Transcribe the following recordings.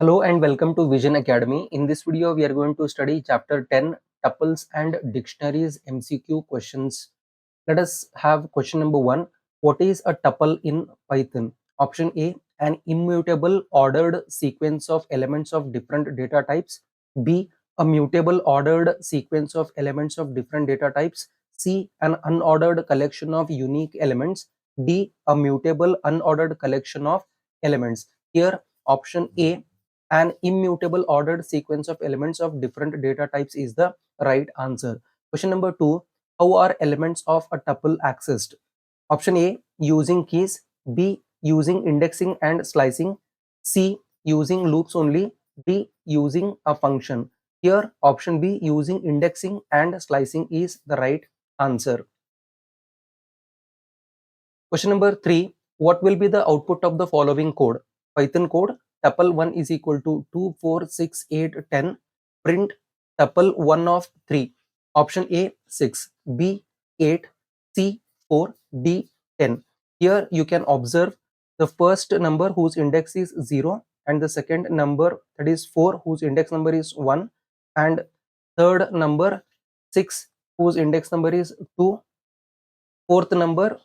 Hello and welcome to Vision Academy. In this video, we are going to study chapter 10 tuples and dictionaries MCQ questions. Let us have question number 1. What is a tuple in Python? Option A, an immutable ordered sequence of elements of different data types. B, a mutable ordered sequence of elements of different data types. C, an unordered collection of unique elements. D, a mutable unordered collection of elements. Here, option A, an immutable ordered sequence of elements of different data types is the right answer. Question number 2. How are elements of a tuple accessed? Option A, using keys. B, using indexing and slicing. C, using loops only. D, using a function. Here, option B, using indexing and slicing is the right answer. Question number 3. What will be the output of the following code? Python code tuple 1 is equal to 2, 4, 6, 8, 10. Print tuple 1 of 3. Option A 6, B 8, C 4, D 10. Here you can observe the first number whose index is 0 and the second number, that is 4, whose index number is 1, and third number 6 whose index number is 2, fourth number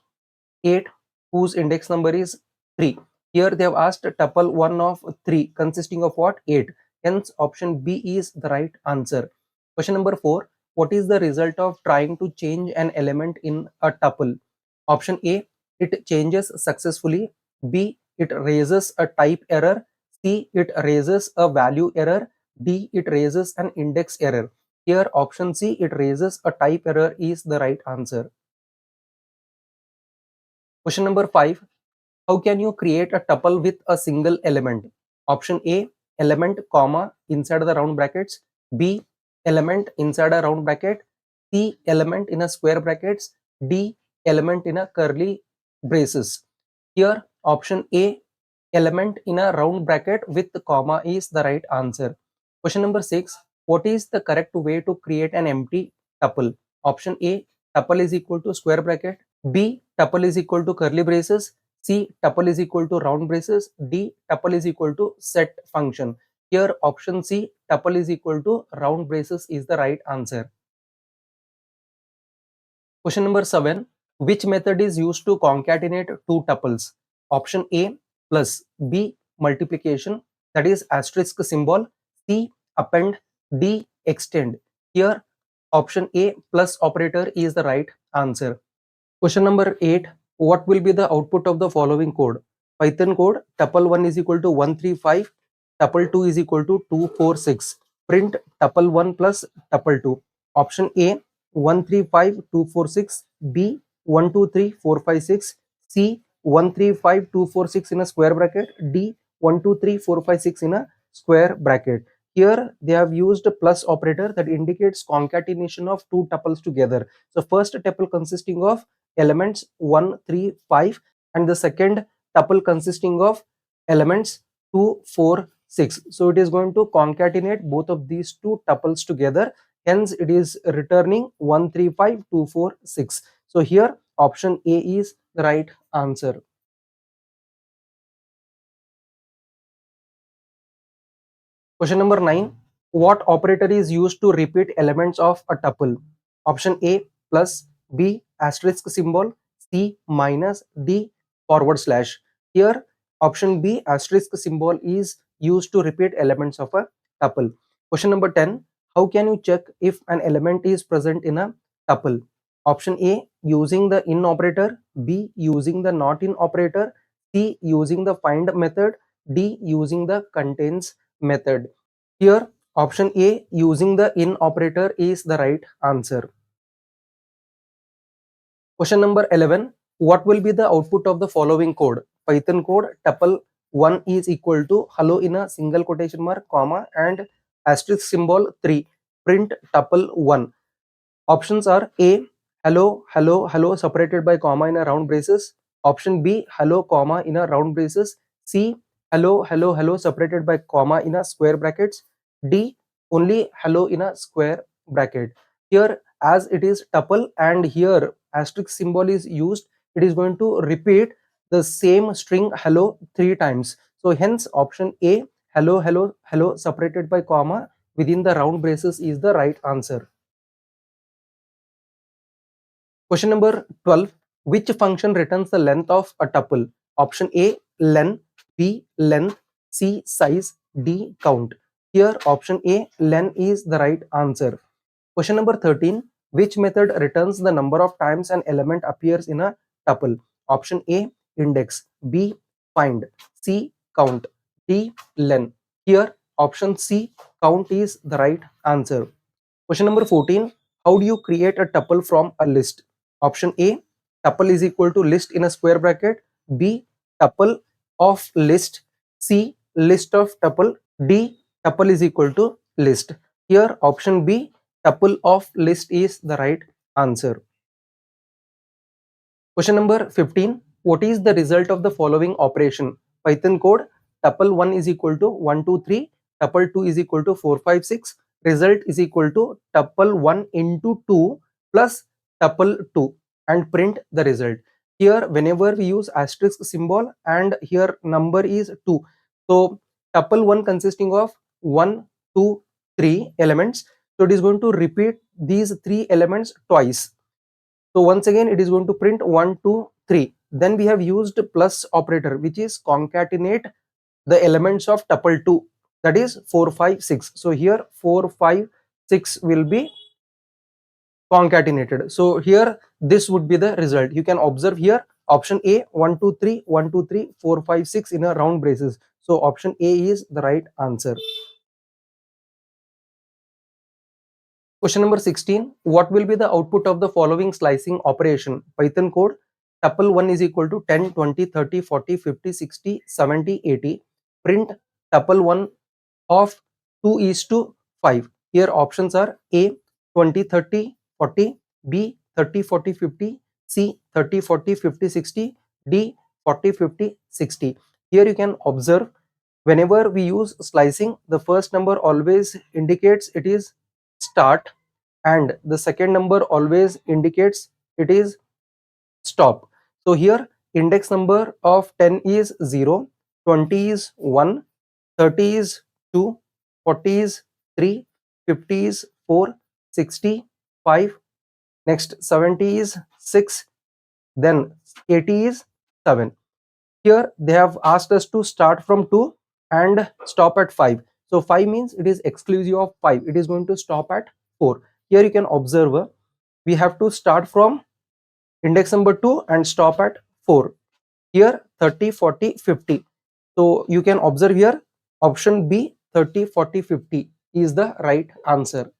8 whose index number is 3. Here they have asked tuple 1 of 3 consisting of what? 8. Hence option B is the right answer. Question number 4. What is the result of trying to change an element in a tuple? Option A, it changes successfully. B, it raises a type error. C, it raises a value error. D, it raises an index error. Here option C, it raises a type error is the right answer. Question number 5. How can you create a tuple with a single element? Option A, element comma inside the round brackets. B, element inside a round bracket. C, element in a square brackets. D, element in a curly braces. Here option A, element in a round bracket with the comma is the right answer. Question number 6. What is the correct way to create an empty tuple? Option A, tuple is equal to square bracket. B, tuple is equal to curly braces. C, tuple is equal to round braces. D, tuple is equal to set function. Here option C, tuple is equal to round braces is the right answer. Question number 7. Which method is used to concatenate two tuples? Option A, plus. B, multiplication, that is asterisk symbol. C, append. D, extend. Here option A, plus operator is the right answer. Question number 8. What will be the output of the following code? Python code tuple 1 is equal to 135, tuple 2 is equal to 246. Print tuple 1 plus tuple 2. Option A 135 246, B 123456, C 135 246 in a square bracket, D 123456 in a square bracket. Here they have used a plus operator that indicates concatenation of two tuples together. So first tuple consisting of elements 1, 3, 5, and the second tuple consisting of elements 2, 4, 6. So it is going to concatenate both of these two tuples together. Hence it is returning 1, 3, 5, 2, 4, 6. So here option A is the right answer. Question number 9. What operator is used to repeat elements of a tuple? Option A, plus. B, asterisk symbol. C, minus. D, forward slash. Here option B, asterisk symbol, is used to repeat elements of a tuple. Question number 10. How can you check if an element is present in a tuple? Option A, using the in operator. B, using the not in operator. C, using the find method. D, using the contains method. Here option A, using the in operator, is the right answer. Question number 11. What will be the output of the following code? Python code tuple 1 is equal to hello in a single quotation mark, comma, and asterisk symbol 3. Print tuple 1. Options are A, hello, hello, hello separated by comma in a round braces. Option B, hello, comma in a round braces. C, hello, hello, hello separated by comma in a square brackets. D, only hello in a square bracket. Here as it is tuple and here asterisk symbol is used, it is going to repeat the same string hello 3 times. So hence option A, hello, hello, hello separated by comma within the round braces is the right answer. Question number 12. Which function returns the length of a tuple? Option A, len, B, length, C, size, D, count. Here option A, len is the right answer. Question number 13. Which method returns the number of times an element appears in a tuple? Option A, index, B, find, C, count, D, len. Here option C, count is the right answer. Question number 14. How do you create a tuple from a list? Option A, tuple is equal to list in a square bracket. B, tuple of list. C, list of tuple. D, tuple is equal to list. Here option B, tuple of list is the right answer. Question number 15. What is the result of the following operation? Python code, tuple 1 is equal to 1, 2, 3, tuple 2 is equal to 4, 5, 6. Result is equal to tuple 1 into 2 plus tuple 2 and print the result. Here whenever we use asterisk symbol and here number is 2. So tuple 1 consisting of 1, 2, 3 elements. So it is going to repeat these 3 elements twice. So once again it is going to print 1, 2, 3. Then we have used plus operator which is concatenate the elements of tuple 2, that is 4, 5, 6. So here 4, 5, 6 will be concatenated. So here this would be the result. You can observe here option A 1, 2, 3, 1, 2, 3, 4, 5, 6 in a round braces. So option A is the right answer. Question number 16. What will be the output of the following slicing operation? Python code, tuple 1 is equal to 10, 20, 30, 40, 50, 60, 70, 80. Print tuple 1 of 2 is to 5. Here options are A 20, 30, 40, B 30, 40, 50, C 30, 40, 50, 60, D 40, 50, 60. Here you can observe whenever we use slicing, the first number always indicates it is start and the second number always indicates it is stop. So here index number of 10 is 0, 20 is 1, 30 is 2, 40 is 3, 50 is 4, 60, 5, next 70 is 6, then 80 is 7. Here they have asked us to start from 2 and stop at 5. So 5 means it is exclusive of 5. It is going to stop at 4. Here you can observe we have to start from index number 2 and stop at 4. Here 30, 40, 50. So you can observe here option B 30, 40, 50 is the right answer.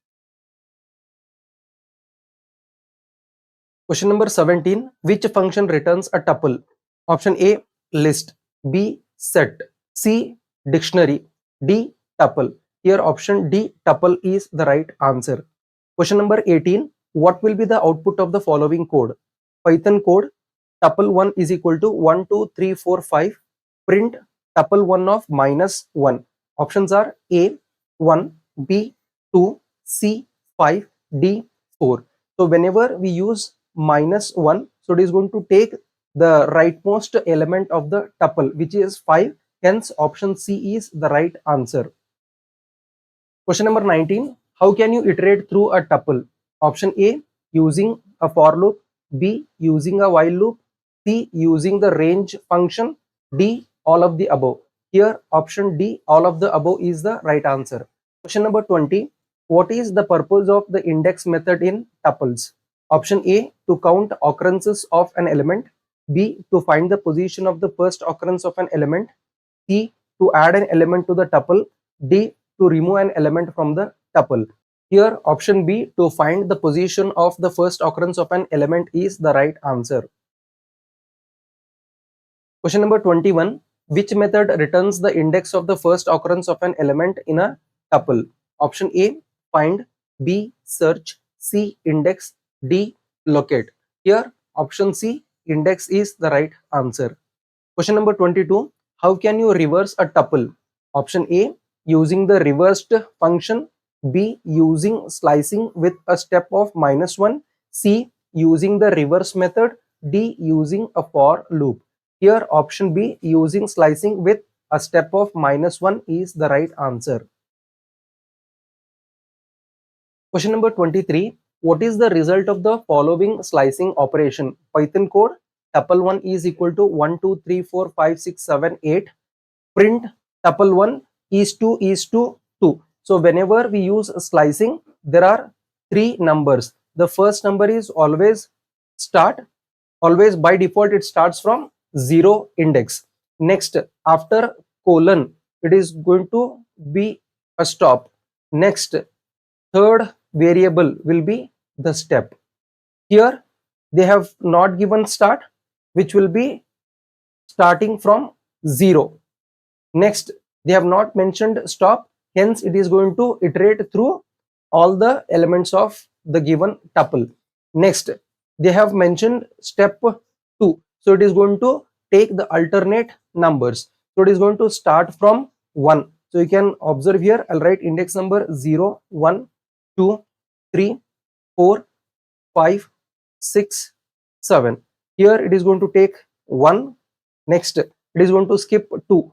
Question number 17. Which function returns a tuple? Option A, list. B, set. C, dictionary. D, tuple. Here option D, tuple is the right answer. Question number 18. What will be the output of the following code? Python code, tuple 1 is equal to 1, 2, 3, 4, 5. Print tuple 1 of minus 1. Options are A, 1, B, 2, C, 5, D, 4. So whenever we use minus 1, so it is going to take the rightmost element of the tuple which is 5. Hence option C is the right answer. Question number 19. How can you iterate through a tuple? Option A, using a for loop. B, using a while loop. C, using the range function. D, all of the above. Here option D, all of the above is the right answer. Question number 20. What is the purpose of the index method in tuples? Option A, to count occurrences of an element. B, to find the position of the first occurrence of an element. C, to add an element to the tuple. D, to remove an element from the tuple. Here option B, to find the position of the first occurrence of an element is the right answer. Question number 21. Which method returns the index of the first occurrence of an element in a tuple? Option A, find. B, search. C, index. D, locate. Here option C, index is the right answer. Question number 22. How can you reverse a tuple? Option A, using the reversed function. B, using slicing with a step of -1. C, using the reverse method. D, using a for loop. Here option B, using slicing with a step of -1 is the right answer. Question number 23. What is the result of the following slicing operation? Python code tuple 1 is equal to 1, 2, 3, 4, 5, 6, 7, 8. Print tuple 1 is to 2. So whenever we use slicing, there are three numbers. The first number is always start. Always by default it starts from 0 index. Next, after colon, it is going to be a stop. Next, third variable will be the step. Here they have not given start, which will be starting from 0. Next, they have not mentioned stop, hence it is going to iterate through all the elements of the given tuple. Next, they have mentioned step 2, so it is going to take the alternate numbers. So it is going to start from 1. So you can observe here, I'll write index number 0, 1, 2, 3, 4, 5, 6, 7. Here it is going to take 1. Next, it is going to skip 2.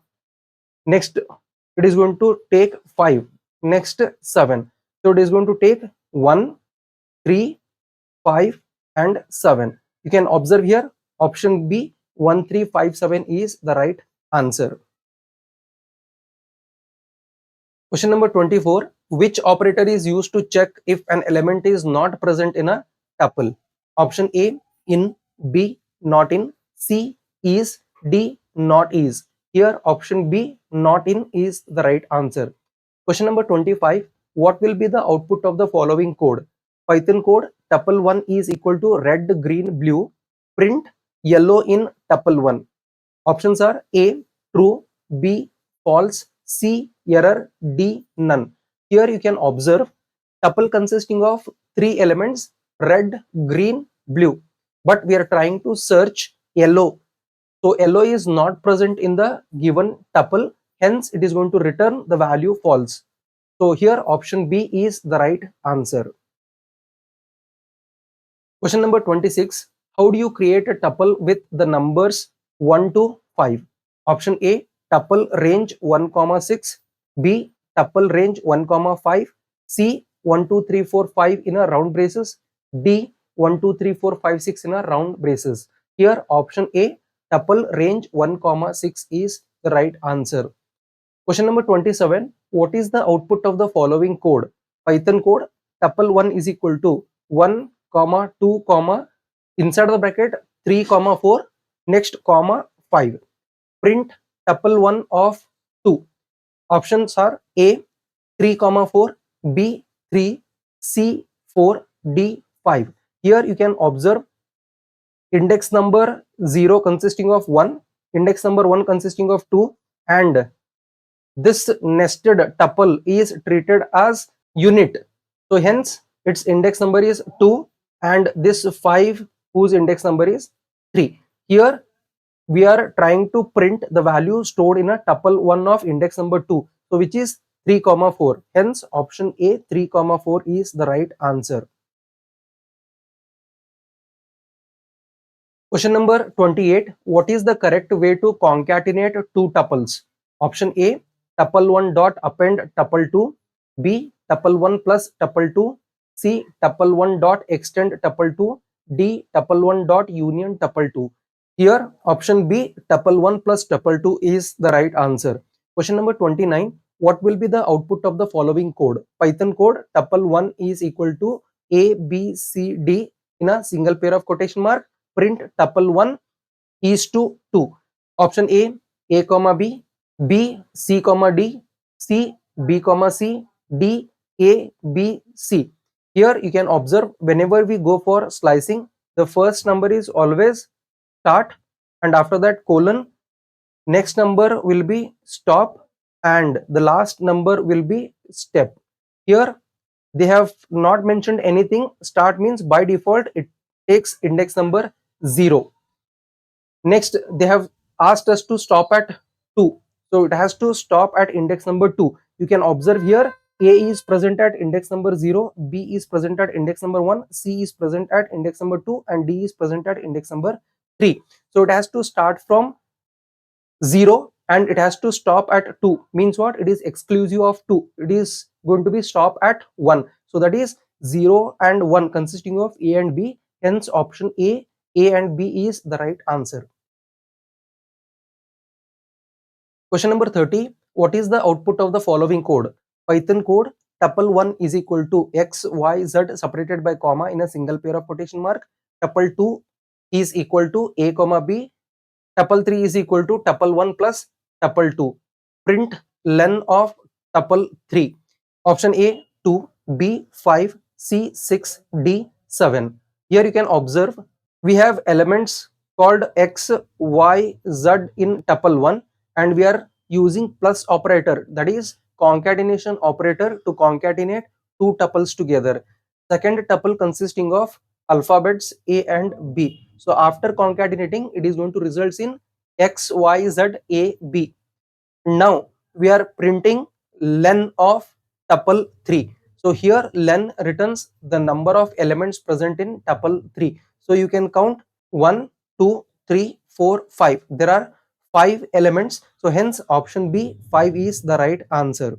Next, it is going to take 5. Next, 7. So it is going to take 1, 3, 5 and 7. You can observe here, option B, 1, 3, 5, 7 is the right answer. Question number 24. Which operator is used to check if an element is not present in a tuple? Option A, in. B, not in. C, is. D, not is. Here option B, not in, is the right answer. Question number 25. What will be the output of the following code? Python code tuple 1 is equal to red, green, blue. Print yellow in tuple 1. Options are A, true, B, false, C, error, D, none. Here you can observe tuple consisting of three elements, red, green, blue. But we are trying to search yellow. So yellow is not present in the given tuple, hence it is going to return the value false. So here option B is the right answer. Question number 26. How do you create a tuple with the numbers 1 to 5? Option A, tuple range 1, 6. B, tuple range 1, 5. C, 1, 2, 3, 4, 5 in a round braces. D, 1, 2, 3, 4, 5, 6 in a round braces. Here option A, tuple range 1, 6 is the right answer. Question number 27. What is the output of the following code? Python code tuple 1 is equal to 1, 2, inside the bracket 3, 4, next 5. Print tuple 1 of 2. Options are A, 3, 4, B, 3, C, 4, D, 5. Here you can observe index number 0 consisting of 1, index number 1 consisting of 2, and this nested tuple is treated as unit. So hence its index number is 2 and this 5 whose index number is 3. Here we are trying to print the value stored in a tuple 1 of index number 2. So which is 3, 4. Hence option A, 3, 4 is the right answer. Question number 28. What is the correct way to concatenate two tuples? Option A, tuple 1 dot append tuple 2. B, tuple 1 plus tuple 2. C, tuple 1 dot extend tuple 2. D, tuple 1 dot union tuple 2. Here option B, tuple 1 plus tuple 2 is the right answer. Question number 29. What will be the output of the following code? Python code tuple 1 is equal to A, B, C, D in a single pair of quotation mark. Print tuple 1 is to 2. Option A, B, B, C, D, C, B, C, D, A, B, C. Here you can observe whenever we go for slicing, the first number is always start and after that colon, next number will be stop and the last number will be step. Here they have not mentioned anything. Start means by default it takes index number 0. Next they have asked us to stop at 2, so it has to stop at index number 2. You can observe here A is present at index number 0, B is present at index number 1, C is present at index number 2 and D is present at index number 3. So it has to start from 0 and it has to stop at 2, means what? It is exclusive of 2, it is going to be stop at 1. So that is 0 and 1 consisting of A and B, hence option A and B is the right answer. Question number 30, what is the output of the following code? Python code, tuple 1 is equal to x y z separated by comma in a single pair of quotation mark, tuple 2 is equal to a comma b, tuple 3 is equal to tuple 1 plus tuple 2. Print len of tuple 3. Option A 2, B 5, C 6, D 7. Here you can observe we have elements called x, y, z in tuple 1 and we are using plus operator, that is concatenation operator, to concatenate two tuples together. Second tuple consisting of alphabets A and B. So after concatenating, it is going to result in x, y, z, a, b. Now we are printing len of tuple 3. So here len returns the number of elements present in tuple 3. So you can count 1, 2, 3, 4, 5. There are 5 elements. So hence option B 5 is the right answer.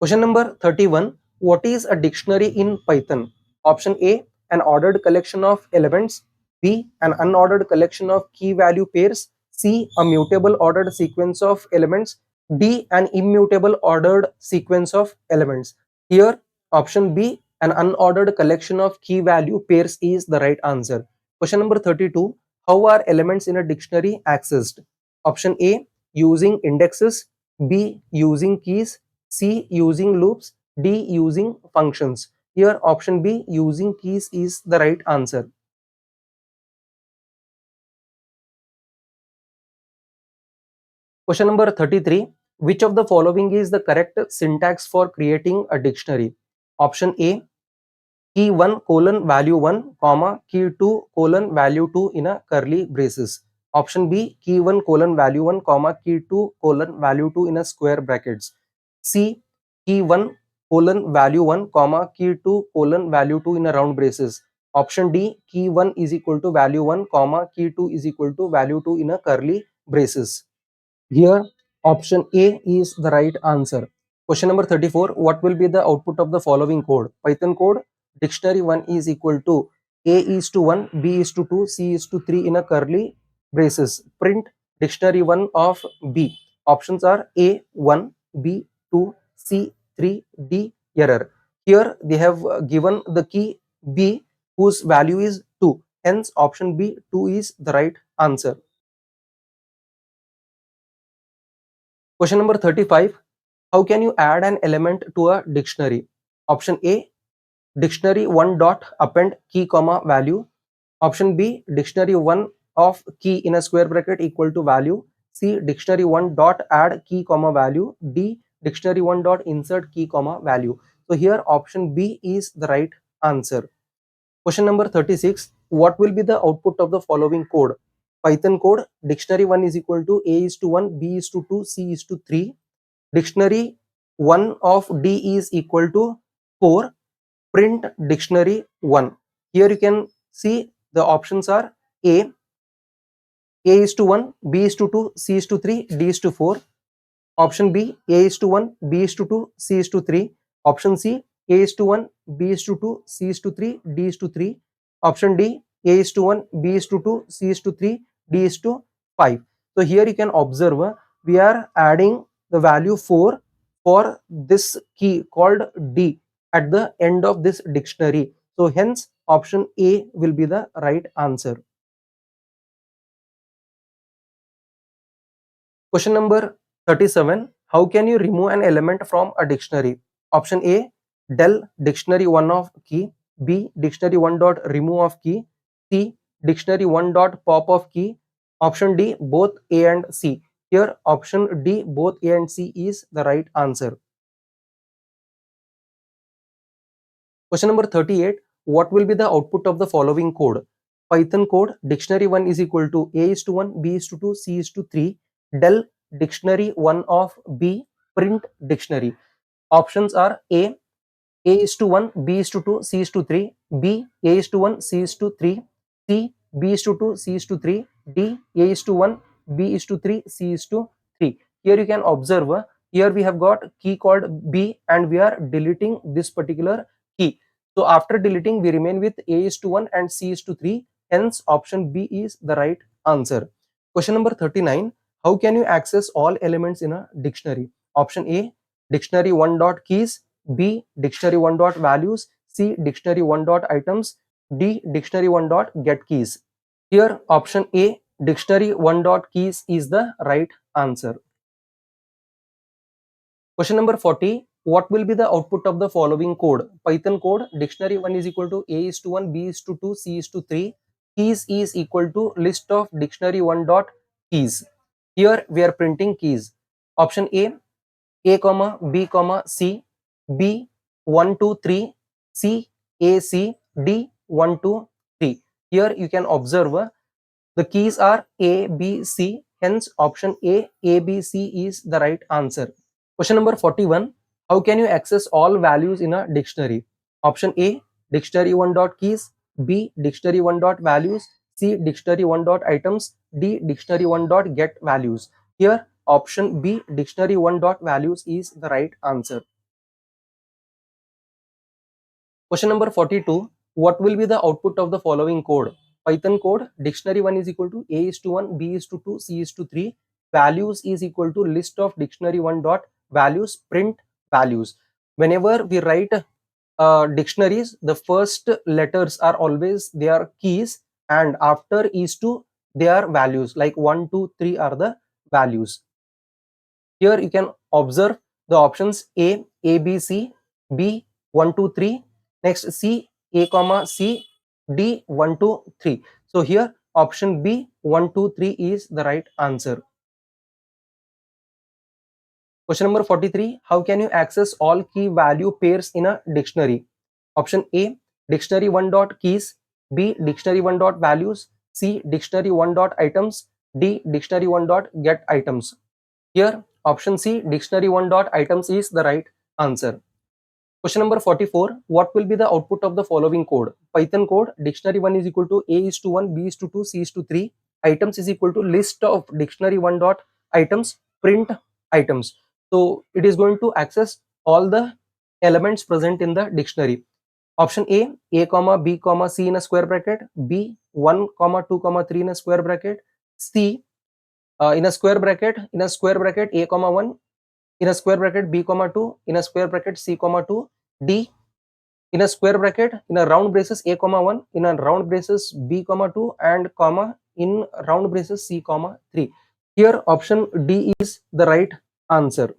Question number 31. What is a dictionary in Python? Option A, an ordered collection of elements. B, an unordered collection of key value pairs. C, a mutable ordered sequence of elements. D, an immutable ordered sequence of elements. Here option B, an unordered collection of key value pairs is the right answer. Question number 32. How are elements in a dictionary accessed? Option A, using indexes. B, using keys. C, using loops. D, using functions. Here option B, using keys is the right answer. Question number 33. Which of the following is the correct syntax for creating a dictionary? Option A, key 1 colon value 1 comma key 2 colon value 2 in a curly braces. Option B, key 1 colon value 1 comma key 2 colon value 2 in a square brackets. C, key 1 colon value 1 comma key 2 colon value 2 in a round braces. Option D, key 1 is equal to value 1 comma key 2 is equal to value 2 in a curly braces. Here option A is the right answer. Question number 34. What will be the output of the following code? Python code, dictionary 1 is equal to A is to 1, B is to 2, C is to 3 in a curly braces. Print dictionary 1 of B. Options are A 1, B 2, C 3, D error. Here they have given the key B whose value is 2. Hence option B 2 is the right answer. Question number 35. How can you add an element to a dictionary? Option A, dictionary 1 dot append key comma value. Option B, dictionary 1 of key in a square bracket equal to value. C, dictionary 1 dot add key comma value. D, dictionary 1 dot insert key comma value. So here option B is the right answer. Question number 36. What will be the output of the following code? Python code, dictionary 1 is equal to A is to 1, B is to 2, C is to 3. Dictionary 1 of D is equal to 4. Print dictionary 1. Here you can see the options are A is to 1, B is to 2, C is to 3, D is to 4. Option B, A is to 1, B is to 2, C is to 3. Option C, A is to 1, B is to 2, C is to 3, D is to 3. Option D, A is to 1, B is to 2, C is to 3, D is to 5. So here you can observe we are adding the value 4 for this key called D at the end of this dictionary. So hence option A will be the right answer. Question number 37. How can you remove an element from a dictionary? Option A, del dictionary 1 of key. B, dictionary 1 dot remove of key. C, dictionary 1 dot pop of key. Option D, both A and C. Here option D, both A and C is the right answer. Question number 38. What will be the output of the following code? Python code, dictionary 1 is equal to A is to 1, B is to 2, C is to 3. Del dictionary 1 of B, print dictionary. Options are A is to 1, B is to 2, C is to 3. B, A is to 1, C is to 3. C, B is to 2, C is to 3. D, A is to 1, B is to 3, C is to 3. Here you can observe, here we have got key called B and we are deleting this particular key. So after deleting, we remain with A is to 1 and C is to 3. Hence, option B is the right answer. Question number 39. How can you access all elements in a dictionary? Option A, dictionary 1 dot keys, B, dictionary 1 dot values, C, dictionary 1 dot items, D, dictionary 1 dot get keys. Here, option A, dictionary 1 dot keys is the right answer. Question number 40. What will be the output of the following code? Python code, dictionary 1 is equal to A is to 1, B is to 2, C is to 3. Keys is equal to list of dictionary 1 dot keys. Here we are printing keys. Option A comma, B comma, C, B 1 2 3, C, A C, D 1 2 3. Here you can observe the keys are A, B, C. Hence option A, B, C is the right answer. Question number 41. How can you access all values in a dictionary? Option A, dictionary 1 dot keys, B, dictionary 1 dot values, C, dictionary 1 dot items, D, dictionary 1 dot get values. Here option B, dictionary 1 dot values is the right answer. Question number 42. What will be the output of the following code? Python code, dictionary 1 is equal to A is to 1, B is to 2, C is to 3. Values is equal to list of dictionary 1 dot values, print values. Whenever we write dictionaries, the first letters are always their keys and after is to their values, like 1, 2, 3 are the values. Here you can observe the options A, B, C, B, 1, 2, 3. Next C, A comma C, D, 1, 2, 3. So here option B, 1, 2, 3 is the right answer. Question number 43. How can you access all key value pairs in a dictionary? Option A, dictionary 1 dot keys, B, dictionary 1 dot values, C, dictionary 1 dot items, D, dictionary 1 dot get items. Here option C, dictionary 1 dot items is the right answer. Question number 44. What will be the output of the following code? Python code, dictionary 1 is equal to A is to 1, B is to 2, C is to 3. Items is equal to list of dictionary 1 dot items, print items. So it is going to access all the elements present in the dictionary. Option A comma, B comma, C in a square bracket, B 1 comma, 2 comma, 3 in a square bracket, C in a square bracket A comma 1, in a square bracket B comma 2, in a square bracket C comma 2, D in a square bracket in a round braces A comma 1, in a round braces B comma 2 and comma in round braces C comma 3. Here option D is the right answer.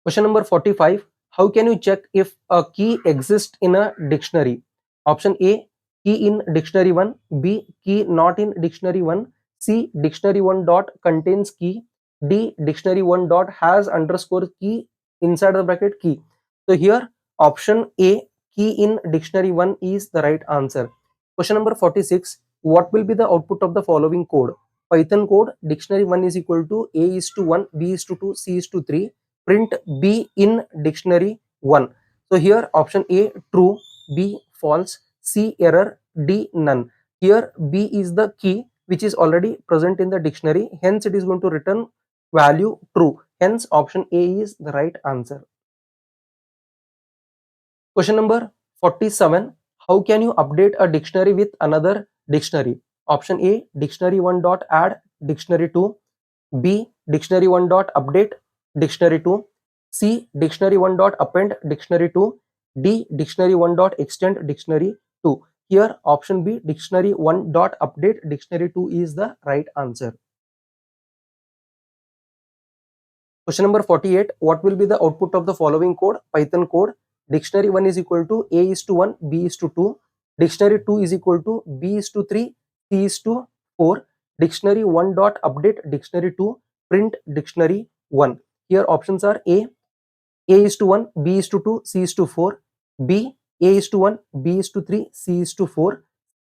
Question number 45. How can you check if a key exists in a dictionary? Option A, key in dictionary 1, B, key not in dictionary 1, C, dictionary 1 dot contains key, D, dictionary 1 dot has underscore key inside the bracket key. So here option A, key in dictionary 1 is the right answer. Question number 46. What will be the output of the following code? Python code, dictionary 1 is equal to A is to 1, B is to 2, C is to 3. Print B in dictionary 1. So here option A true, B false, C error, D none. Here B is the key which is already present in the dictionary, hence it is going to return value true. Hence option A is the right answer. Question number 47. How can you update a dictionary with another dictionary? Option A, dictionary 1 dot add dictionary 2, B, dictionary 1 dot update dictionary 2, C, dictionary 1 dot append dictionary 2, D, dictionary 1 dot extend dictionary 2. Here option B, dictionary 1 dot update dictionary 2 is the right answer. Question number 48. What will be the output of the following code? Python code, dictionary 1 is equal to A is to 1, B is to 2, dictionary 2 is equal to B is to 3, C is to 4, dictionary 1 dot update dictionary 2, print dictionary 1. Here options are A is to 1, B is to 2, C is to 4, B, A is to 1, B is to 3, C is to 4,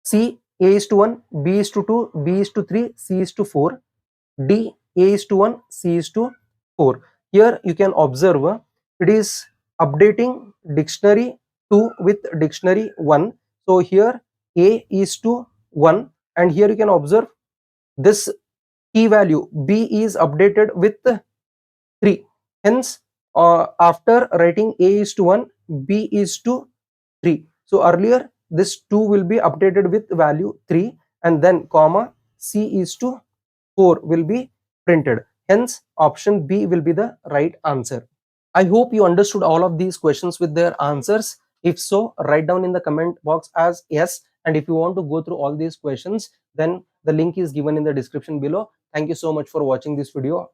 C, A is to 1, B is to 2, B is to 3, C is to 4, D, A is to 1, C is to 4. Here you can observe it is updating dictionary 2 with dictionary 1. So here A is to 1, and here you can observe this key value B is updated with 3. Hence, after writing A is to 1, B is to 3. So earlier this 2 will be updated with value 3, and then comma C is to 4 will be printed. Hence, option B will be the right answer. I hope you understood all of these questions with their answers. If so, write down in the comment box as yes. And if you want to go through all these questions, then the link is given in the description below. Thank you so much for watching this video.